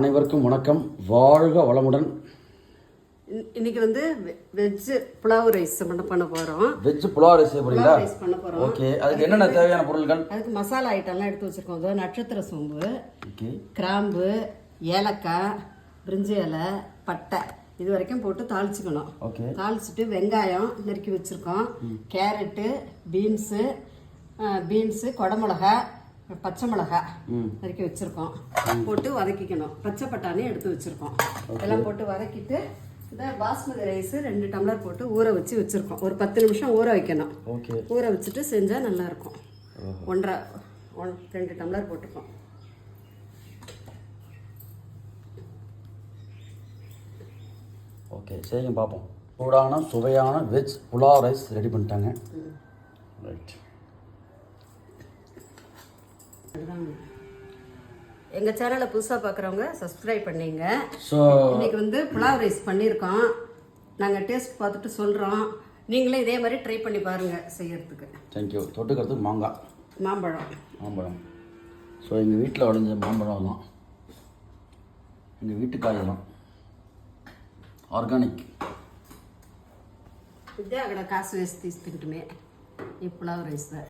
அனைவருக்கும் வணக்கம். வாழ்க வளமுடன். இன்னைக்கு வந்து வெஜ் புலாவ் ரைஸ் பண்ண போறோம். வெஜ் புலாவ் ரைஸ் செய்யறீங்களா? ரைஸ் பண்ண போறோம். ஓகே. அதுக்கு என்னென்ன தேவையான பொருட்கள்? அதுக்கு மசாலா ஐட்டம்லாம் எடுத்து வச்சிருக்கோம். அதோ நட்சத்திர சோம்பு, ஓகே, கிராம்பு, ஏலக்காய், பிரிஞ்சி இலை, பட்டை இது வரைக்கும் போட்டு தாளிச்சுக்கணும். ஓகே. தாளிச்சுட்டு வெங்காயம் நறுக்கி வச்சிருக்கோம், கேரட்டு, பீன்ஸு, குடமிளகா, பச்சை மிளகா நறுக்கி வச்சிருக்கோம், போட்டு வதக்கிக்கணும். பச்சை பட்டாணி எடுத்து வச்சிருக்கோம். எல்லாம் போட்டு வதக்கிட்டு இந்த பாஸ்மதி ரைஸ் 2 டம்ளர் போட்டு ஊற வச்சு வச்சிருக்கோம். ஒரு 10 நிமிஷம் ஊற வைக்கணும். ஓகே. ஊற வச்சுட்டு செஞ்சால் நல்லா இருக்கும். 2 டம்ளர் போட்டுப்போம். ஓகே, சரிங்க பார்ப்போம். சூடான சுவையான வெஜ் புலாவ் ரைஸ் ரெடி பண்ணிட்டாங்க. ரைட். எங்கள் சேனலை புதுசாக பார்க்குறவங்க சப்ஸ்கிரைப் பண்ணிங்க. ஸோ இன்னைக்கு வந்து புலாவ் ரைஸ் பண்ணியிருக்கோம். நாங்கள் டேஸ்ட் பார்த்துட்டு சொல்கிறோம். நீங்களே இதே மாதிரி ட்ரை பண்ணி பாருங்கள் செய்யறதுக்கு. தேங்க்யூ. தொட்டுக்கிறதுக்கு மாம்பழம். ஸோ எங்கள் வீட்டில் விளைஞ்ச மாம்பழம் தான், எங்கள் வீட்டு காய் தான், ఆర్గానిక్. ఇదే అక్కడ కాసు వేసి తీసుకుంటుమే ఈ పులావ్ రైస్.